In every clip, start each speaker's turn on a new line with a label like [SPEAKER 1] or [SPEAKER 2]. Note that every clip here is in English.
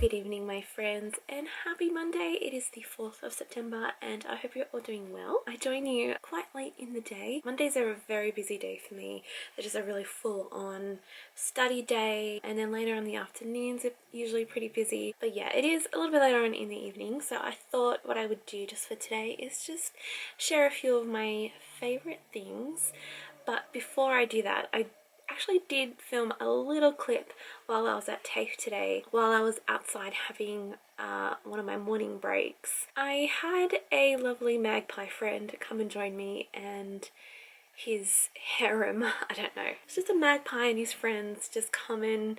[SPEAKER 1] good evening my friends, and happy Monday. It is the 4th of September and I hope you're all doing well. I join you quite late in the day. Mondays are a very busy day for me. They're just a really full on study day, and then later in the afternoons are usually pretty busy. But yeah, it is a little bit later on in the evening, so I thought what I would do just for today is just share a few of my favorite things. But before I do that, I actually did film a little clip while I was at TAFE today, while I was outside having one of my morning breaks. I had a lovely Magpie friend come and join me, and his harem, I don't know, it's just a magpie and his friends just come and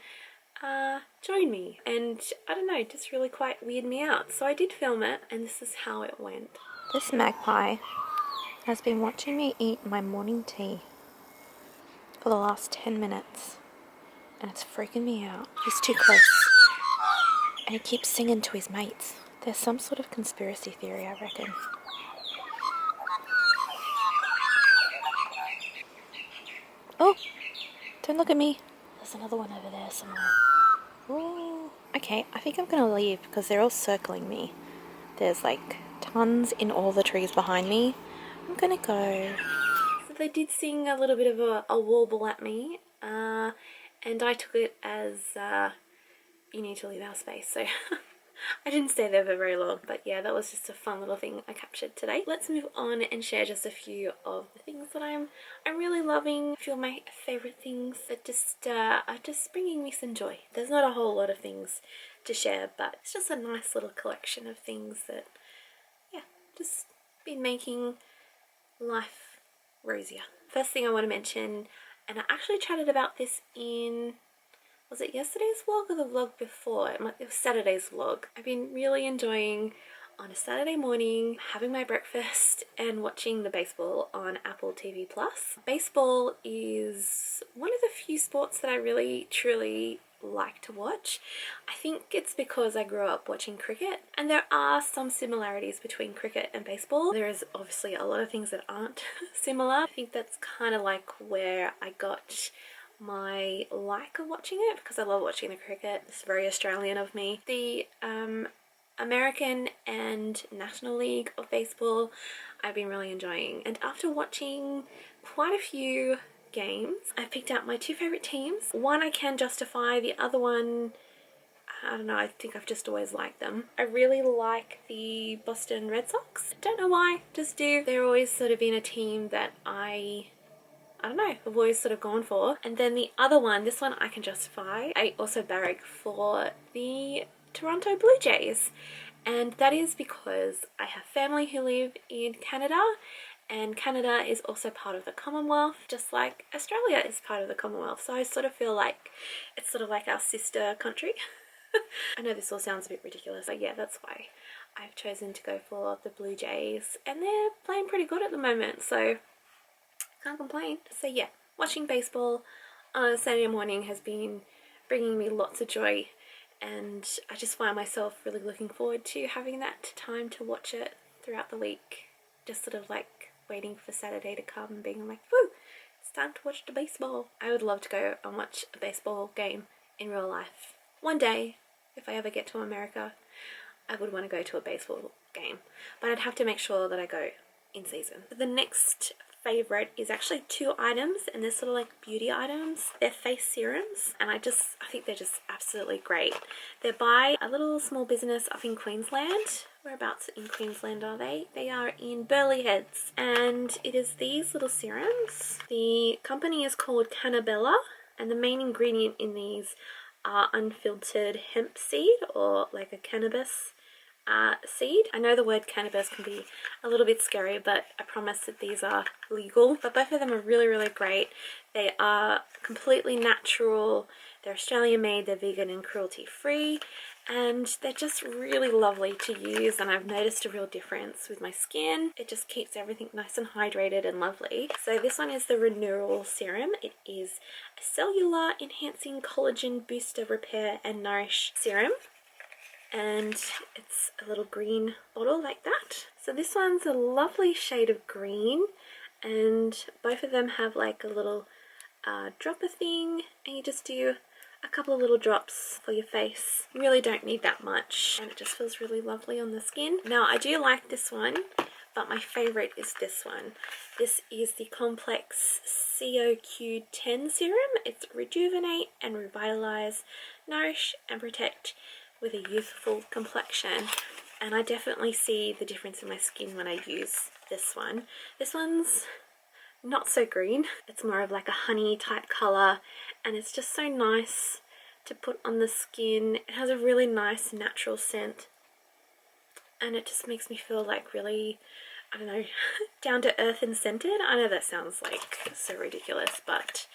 [SPEAKER 1] join me, and I don't know, just really quite weird me out. So I did film it, and this is how it went. This magpie has been watching me eat my morning tea for the last 10 minutes, and it's freaking me out. He's too close, and he keeps singing to his mates. There's some sort of conspiracy theory, I reckon. Oh, don't look at me. There's another one over there somewhere. Ooh. Okay, I think I'm gonna leave because they're all circling me. There's like tons in all the trees behind me. I'm gonna go. So they did sing a little bit of a warble at me, and I took it as you need to leave our space, so I didn't stay there for very long. But yeah, that was just a fun little thing I captured today. Let's move on and share just a few of the things that I'm really loving. A few of my favorite things that just are just bringing me some joy. There's not a whole lot of things to share, but it's just a nice little collection of things that, yeah, just been making life rosier. First thing I want to mention, and I actually chatted about this in, was it yesterday's vlog or the vlog before? It was Saturday's vlog. I've been really enjoying on a Saturday morning having my breakfast and watching the baseball on Apple TV+. Baseball is one of the few sports that I really truly like to watch. I think it's because I grew up watching cricket, and there are some similarities between cricket and baseball. There is obviously a lot of things that aren't similar. I think that's kind of like where I got my like of watching it, because I love watching the cricket. It's very Australian of me. The American and National League of Baseball I've been really enjoying, and after watching quite a few games, I've picked out my two favorite teams. One I can justify, the other one, I don't know, I think I've just always liked them. I really like the Boston Red Sox. Don't know why, just do. They're always sort of been a team that I don't know, I've always sort of gone for. And then the other one, this one I can justify, I also barrack for the Toronto Blue Jays. And that is because I have family who live in Canada, and Canada is also part of the Commonwealth, just like Australia is part of the Commonwealth. So I sort of feel like it's sort of like our sister country. I know this all sounds a bit ridiculous, but yeah, that's why I've chosen to go for the Blue Jays, and they're playing pretty good at the moment, so can't complain. So yeah, watching baseball on a Saturday morning has been bringing me lots of joy, and I just find myself really looking forward to having that time to watch it throughout the week. Just sort of like waiting for Saturday to come and being like, woo, it's time to watch the baseball. I would love to go and watch a baseball game in real life. One day, if I ever get to America, I would want to go to a baseball game, but I'd have to make sure that I go in season. The next favorite is actually two items, and they're sort of like beauty items. They're face serums, and I think they're just absolutely great. They're by a little small business up in Queensland. Whereabouts in Queensland are they? They are in Burleigh Heads, and it is these little serums. The company is called Cannabella, and the main ingredient in these are unfiltered hemp seed, or like a cannabis seed. I know the word cannabis can be a little bit scary, but I promise that these are legal. But both of them are really, really great. They are completely natural, they're Australian made, they're vegan and cruelty free, and they're just really lovely to use, and I've noticed a real difference with my skin. It just keeps everything nice and hydrated and lovely. So this one is the Renewal Serum. It is a cellular enhancing collagen booster repair and nourish serum, and it's a little green bottle like that. So this one's a lovely shade of green, and both of them have like a little dropper thing, and you just do a couple of little drops for your face. You really don't need that much, and it just feels really lovely on the skin. Now, I do like this one, but my favorite is this one. This is the Complex COQ10 serum. It's rejuvenate and revitalize, nourish and protect with a youthful complexion. And I definitely see the difference in my skin when I use this one. This one's not so green. It's more of like a honey type color, and it's just so nice to put on the skin. It has a really nice natural scent, and it just makes me feel like really, I don't know, down to earth and scented. I know that sounds like so ridiculous, but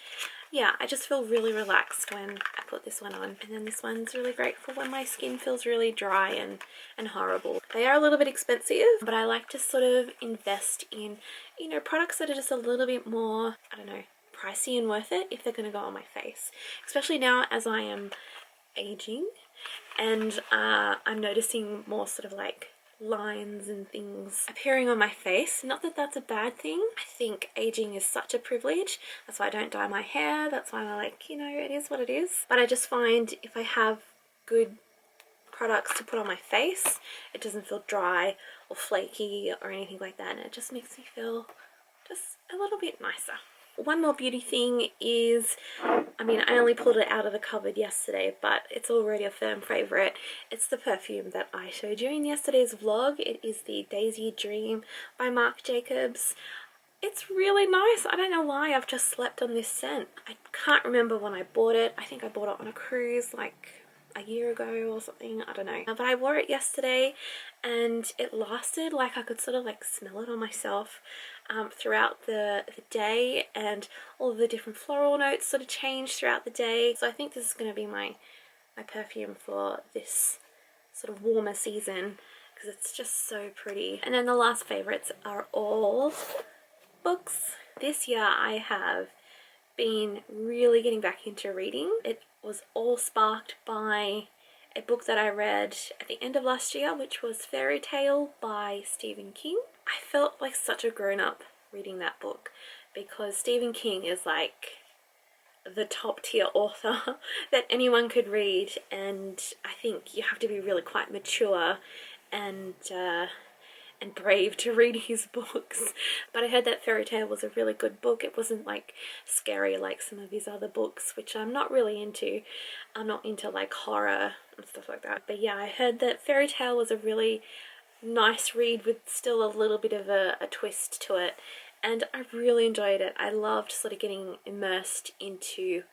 [SPEAKER 1] yeah, I just feel really relaxed when I put this one on. And then this one's really great for when my skin feels really dry and horrible. They are a little bit expensive, but I like to sort of invest in, you know, products that are just a little bit more, I don't know, pricey and worth it if they're going to go on my face. Especially now as I am aging, and I'm noticing more sort of like lines and things appearing on my face. Not that that's a bad thing. I think aging is such a privilege. That's why I don't dye my hair. That's why I like, you know, it is what it is. But I just find if I have good products to put on my face, it doesn't feel dry or flaky or anything like that, and it just makes me feel just a little bit nicer. One more beauty thing is, I mean, I only pulled it out of the cupboard yesterday, but it's already a firm favorite. It's the perfume that I showed you in yesterday's vlog. It is the Daisy Dream by Marc Jacobs. It's really nice. I don't know why I've just slept on this scent. I can't remember when I bought it. I think I bought it on a cruise like a year ago or something, I don't know. But I wore it yesterday and it lasted. Like I could sort of like smell it on myself throughout the day, and all of the different floral notes sort of changed throughout the day. So I think this is going to be my perfume for this sort of warmer season because it's just so pretty. And then the last favorites are all books. This year I have been really getting back into reading. It was all sparked by a book that I read at the end of last year, which was Fairy Tale by Stephen King. I felt like such a grown-up reading that book because Stephen King is like the top tier author that anyone could read, and I think you have to be really quite mature and brave to read his books. But I heard that Fairy Tale was a really good book. It wasn't like scary like some of his other books, which I'm not really into. I'm not into like horror and stuff like that. But yeah, I heard that Fairy Tale was a really nice read with still a little bit of a twist to it, and I really enjoyed it. I loved sort of getting immersed into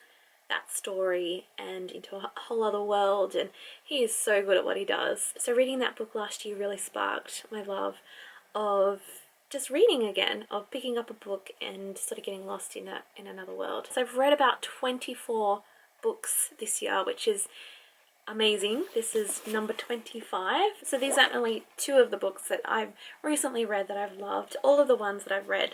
[SPEAKER 1] that story and into a whole other world, and he is so good at what he does. So reading that book last year really sparked my love of just reading again, of picking up a book and sort of getting lost in another world. So I've read about 24 books this year, which is amazing. This is number 25. So these are only two of the books that I've recently read that I've loved. All of the ones that I've read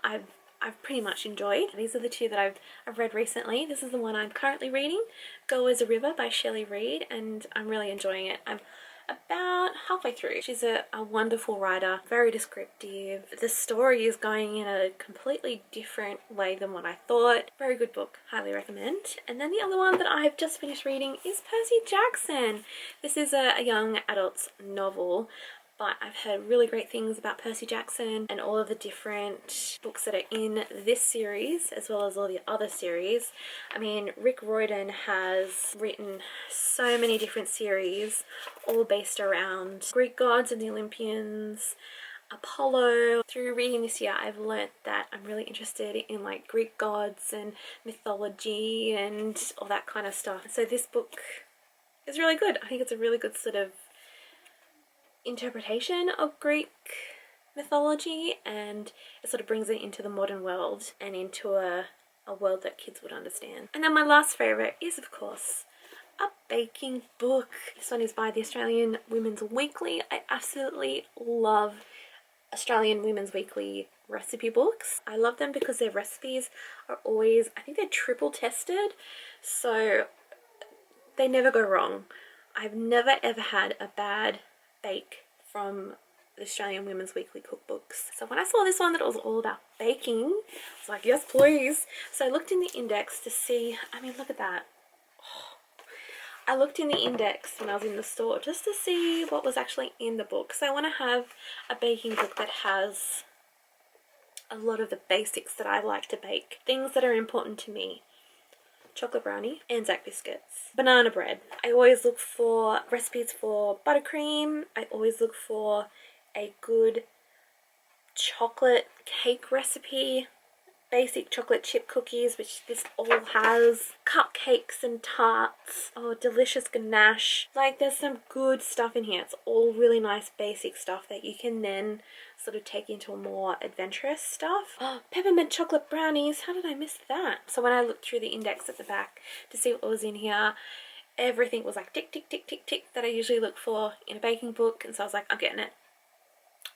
[SPEAKER 1] I've pretty much enjoyed. These are the two that I've read recently. This is the one I'm currently reading, Go as a River by Shelley Reid, and I'm really enjoying it. I'm about halfway through. She's a wonderful writer, very descriptive. The story is going in a completely different way than what I thought. Very good book, highly recommend. And then the other one that I've just finished reading is Percy Jackson. This is a young adult's novel, but I've heard really great things about Percy Jackson and all of the different books that are in this series, as well as all the other series. I mean, Rick Riordan has written so many different series, all based around Greek gods and the Olympians, Apollo. Through reading this year, I've learnt that I'm really interested in like Greek gods and mythology and all that kind of stuff. So this book is really good. I think it's a really good sort of interpretation of Greek mythology, and it sort of brings it into the modern world and into a world that kids would understand. And then my last favourite is, of course, a baking book. This one is by the Australian Women's Weekly. I absolutely love Australian Women's Weekly recipe books. I love them because their recipes are always, I think they're triple tested, so they never go wrong. I've never ever had a bad bake from the Australian Women's Weekly cookbooks. So when I saw this one that it was all about baking, I was like, yes please. So I looked in the index to see, I mean, look at that. I looked in the index when I was in the store just to see what was actually in the book. So I want to have a baking book that has a lot of the basics that I like to bake. Things that are important to me. Chocolate brownie, Anzac biscuits, banana bread. I always look for recipes for buttercream. I always look for a good chocolate cake recipe. Basic chocolate chip cookies, which this all has, cupcakes and tarts, oh, delicious ganache. Like, there's some good stuff in here. It's all really nice basic stuff that you can then sort of take into a more adventurous stuff. Oh, peppermint chocolate brownies, how did I miss that? So when I looked through the index at the back to see what was in here, everything was like tick, tick, tick, tick, tick that I usually look for in a baking book, and so I was like, I'm getting it.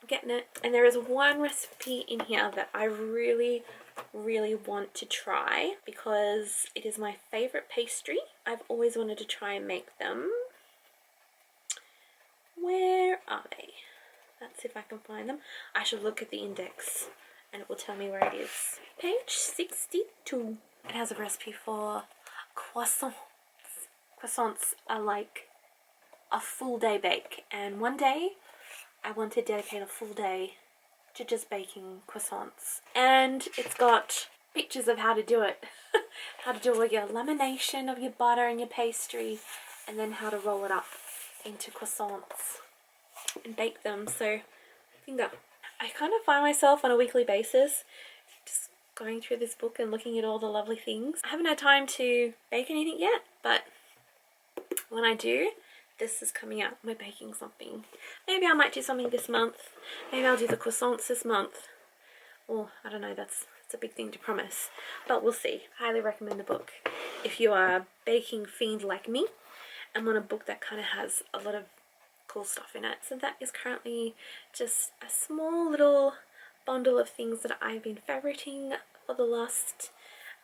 [SPEAKER 1] I'm getting it. And there is one recipe in here that I really want to try because it is my favorite pastry. I've always wanted to try and make them. Where are they? Let's see if I can find them. I should look at the index and it will tell me where it is. Page 62. It has a recipe for croissants. Croissants are like a full day bake, and one day I want to dedicate a full day to just baking croissants. And it's got pictures of how to do it. How to do all your lamination of your butter and your pastry, and then how to roll it up into croissants and bake them. So I think that I kind of find myself on a weekly basis just going through this book and looking at all the lovely things. I haven't had time to bake anything yet, but when I do, this is coming out. We're baking something. Maybe I might do something this month. Maybe I'll do the croissants this month. Or, I don't know, that's a big thing to promise. But we'll see. Highly recommend the book if you are a baking fiend like me and want a book that kind of has a lot of cool stuff in it. So that is currently just a small little bundle of things that I've been favoriting for the last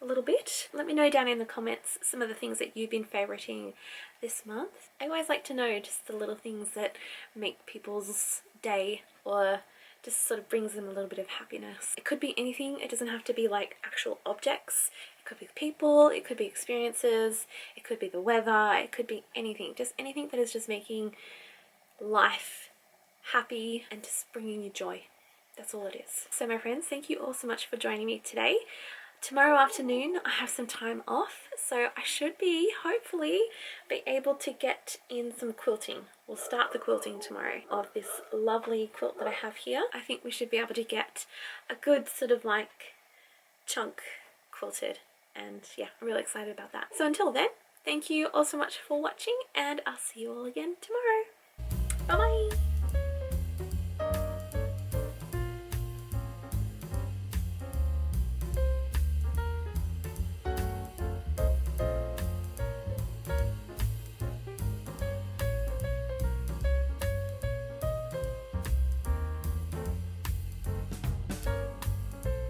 [SPEAKER 1] little bit. Let me know down in the comments some of the things that you've been favoriting this month. I always like to know just the little things that make people's day or just sort of brings them a little bit of happiness. It could be anything. It doesn't have to be like actual objects. It could be people, it could be experiences, it could be the weather, it could be anything. Just anything that is just making life happy and just bringing you joy. That's all it is. So my friends, thank you all so much for joining me today. Tomorrow afternoon I have some time off, so I should hopefully be able to get in some quilting. We'll start the quilting tomorrow of this lovely quilt that I have here. I think we should be able to get a good sort of like chunk quilted, and yeah, I'm really excited about that. So until then, thank you all so much for watching, and I'll see you all again tomorrow. Bye bye!